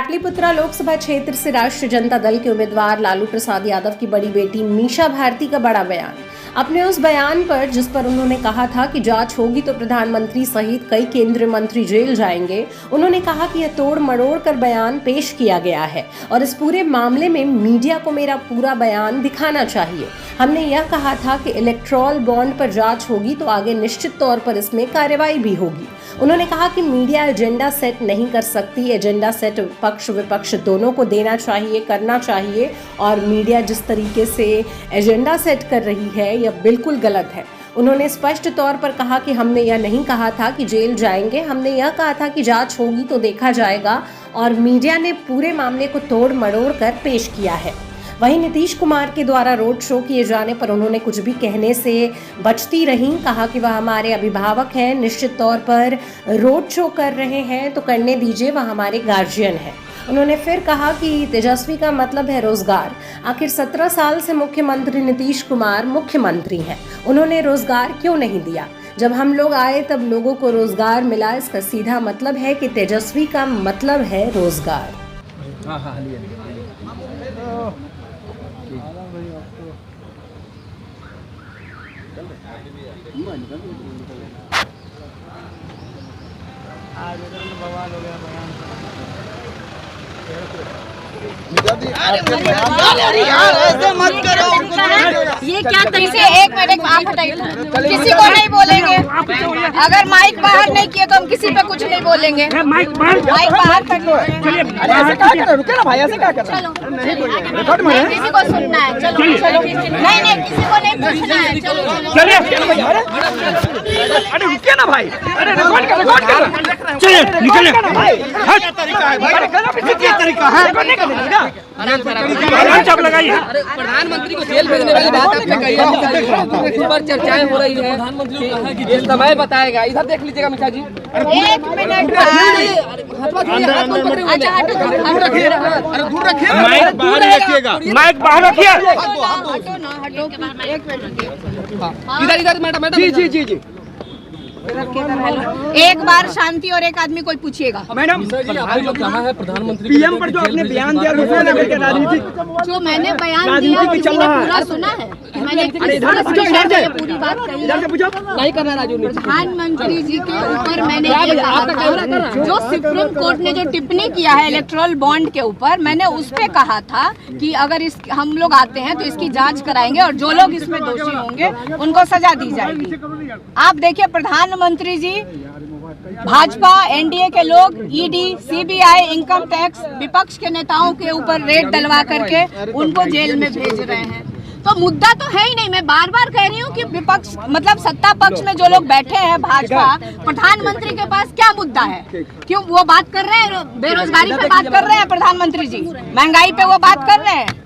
पाटलिपुत्रा लोकसभा क्षेत्र से राष्ट्रीय जनता दल के उम्मीदवार लालू प्रसाद यादव की बड़ी बेटी मीशा भारती का बड़ा बयान। अपने उस बयान पर जिस पर उन्होंने कहा था कि जांच होगी तो प्रधानमंत्री सहित कई केंद्रीय मंत्री जेल जाएंगे, उन्होंने कहा कि यह तोड़ मरोड़ कर बयान पेश किया गया है और इस पूरे मामले में मीडिया को मेरा पूरा बयान दिखाना चाहिए। हमने यह कहा था कि इलेक्टोरल बॉन्ड पर जांच होगी तो आगे निश्चित तौर पर इसमें कार्रवाई भी होगी। उन्होंने कहा कि मीडिया एजेंडा सेट नहीं कर सकती, एजेंडा सेट पक्ष विपक्ष दोनों को देना चाहिए, करना चाहिए और मीडिया जिस तरीके से एजेंडा सेट कर रही है यह बिल्कुल गलत है। उन्होंने स्पष्ट तौर पर कहा कि हमने यह नहीं कहा था कि जेल जाएंगे, हमने यह कहा था कि जांच होगी तो देखा जाएगा और मीडिया ने पूरे मामले को तोड़ मरोड़ कर पेश किया है। वहीं नीतीश कुमार के द्वारा रोड शो किए जाने पर उन्होंने कुछ भी कहने से बचती रहीं, कहा कि वह हमारे अभिभावक हैं, निश्चित तौर पर रोड शो कर रहे हैं तो करने दीजिए, वह हमारे गार्जियन हैं। उन्होंने फिर कहा कि तेजस्वी का मतलब है रोजगार। आखिर 17 साल से मुख्यमंत्री नीतीश कुमार मुख्यमंत्री हैं, उन्होंने रोजगार क्यों नहीं दिया? जब हम लोग आए तब लोगों को रोजगार मिला, इसका सीधा मतलब है कि तेजस्वी का मतलब है रोजगार। ऐसे मत करो। ये क्या कैसे? एक मिनट आप हटाइए, किसी को नहीं बोलेंगे। अगर माइक बाहर नहीं किए तो हम किसी पे कुछ नहीं बोलेंगे। माइक बाहर कर लो। ऐसे क्या कर रहे? रुके ना भाई, ऐसे क्या कर रहे? चलो किसी को सुनना है, चलो चलो। नहीं किसी को नहीं पूछना है, चलो चलो। अरे रुके ना भाई, अरे रिकॉर्ड कर। चलिए निकलिए। क्या तरीका है भाई? क्या तरीका है? चाप लगाइए। प्रधानमंत्री को जेल भेजने वाली बात आपने कही है, इस पर चर्चाएं हो रही है। प्रधानमंत्री ने कहा कि जेल समय बताएगा। इधर देख लीजिएगा मीशा जी। एक मिनट दूर रखिए। माइक बाहर रखिएगा, माइक बाहर रखिए। इधर मैडम। जी। एक बार शांति और एक आदमी कोई पूछिएगा। मैडम आपने जो कहा है प्रधानमंत्री पीएम पर जो आपने बयान दिया राजनीतिक जो मैंने बयान दिया किसी ने पूरा सुना है? मैंने पूरी बात कही नहीं करना राजनीति। प्रधानमंत्री जी के ऊपर मैंने ये कहा था, जो सुप्रीम कोर्ट ने जो टिप्पणी किया है इलेक्टोरल बॉन्ड के ऊपर, मैंने उस पे कहा था कि अगर हम लोग आते हैं तो इसकी जांच कराएंगे और जो लोग इसमें दोषी होंगे उनको सजा दी जाएगी। आप देखिए प्रधानमंत्री जी, भाजपा एनडीए के लोग ईडी, सीबीआई, इनकम टैक्स, विपक्ष के नेताओं के ऊपर रेड डलवा करके उनको जेल में भेज रहे हैं। तो मुद्दा तो है ही नहीं। मैं बार बार कह रही हूँ कि विपक्ष मतलब सत्ता पक्ष में जो लोग बैठे हैं भाजपा, प्रधानमंत्री के पास क्या मुद्दा है? क्यों वो बात कर रहे हैं? बेरोजगारी पे बात कर रहे हैं प्रधानमंत्री जी, महंगाई पे वो बात कर रहे हैं।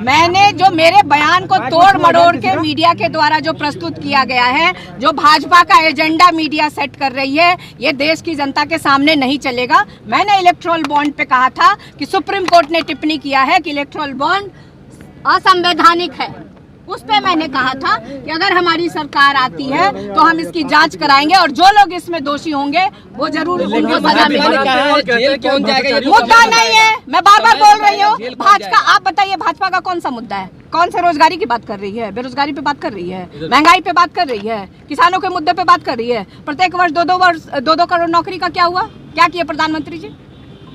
मैंने जो मेरे बयान को तोड़ मरोड़ के मीडिया के द्वारा जो प्रस्तुत किया गया है, जो भाजपा का एजेंडा मीडिया सेट कर रही है, ये देश की जनता के सामने नहीं चलेगा। मैंने इलेक्टोरल बॉन्ड पे कहा था कि सुप्रीम कोर्ट ने टिप्पणी किया है कि इलेक्टोरल बॉन्ड असंवैधानिक है। उस पे मैंने कहा था कि अगर हमारी सरकार आती है तो हम इसकी जांच कराएंगे और जो लोग इसमें दोषी होंगे वो जरूर उनको सजा मिलेगी। मुद्दा नहीं है, मैं बार बार बोल रही हूँ। भाजपा, आप बताइए भाजपा का कौन सा मुद्दा है? कौन से रोजगारी की बात कर रही है? बेरोजगारी पे बात कर रही है, महंगाई पे बात कर रही है, किसानों के मुद्दे पे बात कर रही है। प्रत्येक वर्ष 2 करोड़ नौकरी का क्या हुआ? क्या किया प्रधानमंत्री जी?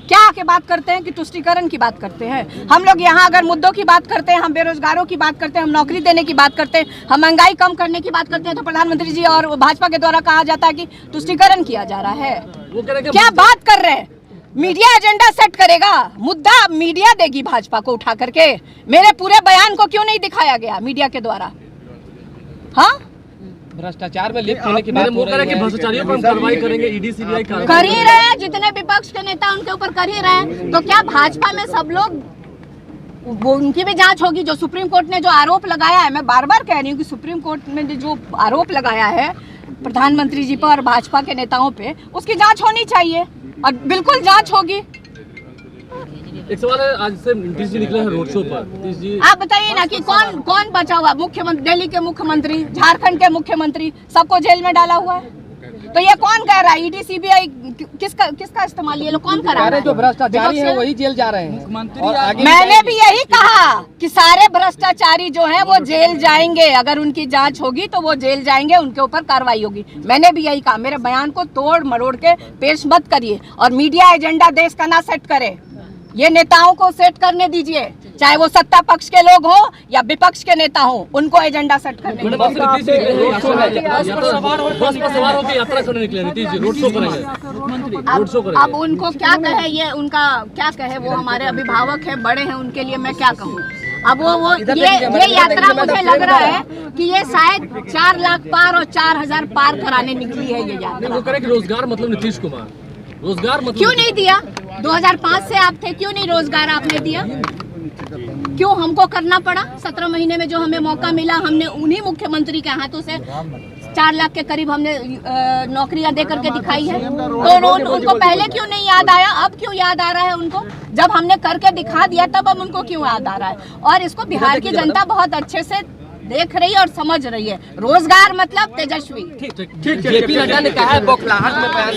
क्या आके बात करते हैं कि तुष्टीकरण की बात करते हैं? हम लोग यहाँ अगर मुद्दों की बात करते हैं, हम बेरोजगारों की बात करते हैं, हम नौकरी देने की बात करते हैं, हम महंगाई कम करने की बात करते हैं, तो प्रधानमंत्री जी और भाजपा के द्वारा कहा जाता है कि तुष्टीकरण किया जा रहा है। क्या बात कर रहे हैं? मीडिया एजेंडा सेट करेगा, मुद्दा मीडिया देगी भाजपा को उठा करके। मेरे पूरे बयान को क्यों नहीं दिखाया गया मीडिया के द्वारा? हाँ, भ्रष्टाचार में लिप्त होने की बात हो रही है। भ्रष्टाचारियों पर हम कार्रवाई करेंगे, ईडी सीबीआई कर ही रहे हैं, जितने विपक्ष के नेता उनके ऊपर कर ही रहे हैं। तो क्या भाजपा में सब लोग, वो उनकी भी जांच होगी? जो सुप्रीम कोर्ट ने जो आरोप लगाया है, मैं बार बार कह रही हूँ कि सुप्रीम कोर्ट ने जो आरोप लगाया है प्रधानमंत्री जी पर और भाजपा के नेताओं पे, उसकी जांच होनी चाहिए और बिल्कुल जांच होगी। एक सवाल है, आज से नीतीश जी निकले हैं रोड शो पर। नीतीश जी, आप बताइए ना कि कौन बचा हुआ? मुख्यमंत्री, दिल्ली के मुख्यमंत्री, झारखंड के मुख्यमंत्री, सबको जेल में डाला हुआ है। तो ये कौन कह रहा है ईडी सीबीआई किसका इस्तेमाल ये लोग कौन करा रहा है? जो भ्रष्टाचारी है वही जेल जा रहे हैं। और आगे मैंने भी यही कहा कि सारे भ्रष्टाचारी जो हैं वो जेल जाएंगे, अगर उनकी जांच होगी तो वो जेल जाएंगे, उनके ऊपर कार्रवाई होगी। मैंने भी यही कहा। मेरे बयान को तोड़ मरोड़ के पेश मत करिए और मीडिया एजेंडा देश का ना सेट करे। ये नेताओं को सेट करने दीजिए, चाहे वो सत्ता पक्ष के लोग हो या विपक्ष के नेता हो, उनको एजेंडा सेट करने दीजिए। अब उनको क्या कहे, ये उनका क्या कहे, वो हमारे अभिभावक हैं, बड़े हैं, उनके लिए मैं क्या कहूँ। अब वो ये यात्रा मुझे लग रहा है कि ये शायद 4 लाख पार और 4000 पार कराने निकली है ये यात्रा। वो करें कि रोजगार मतलब नीतीश कुमार, रोजगार मतलब क्यों नहीं दिया? 2005 से आप थे, क्यों नहीं रोजगार आपने दिया? क्यों हमको करना पड़ा? 17 महीने में जो हमें मौका मिला, हमने उन्हीं मुख्यमंत्री के हाथों से 4 लाख के करीब हमने नौकरियां दे करके दिखाई है। तो उनको पहले क्यों नहीं याद आया? अब क्यों याद आ रहा है उनको? जब हमने करके दिखा दिया तब अब उनको क्यों याद आ रहा है? और इसको बिहार की जनता बहुत अच्छे से देख रही है और समझ रही है। रोजगार मतलब तेजस्वी। जेपी नड्डा ने कहा है बौखलाहट में बयान।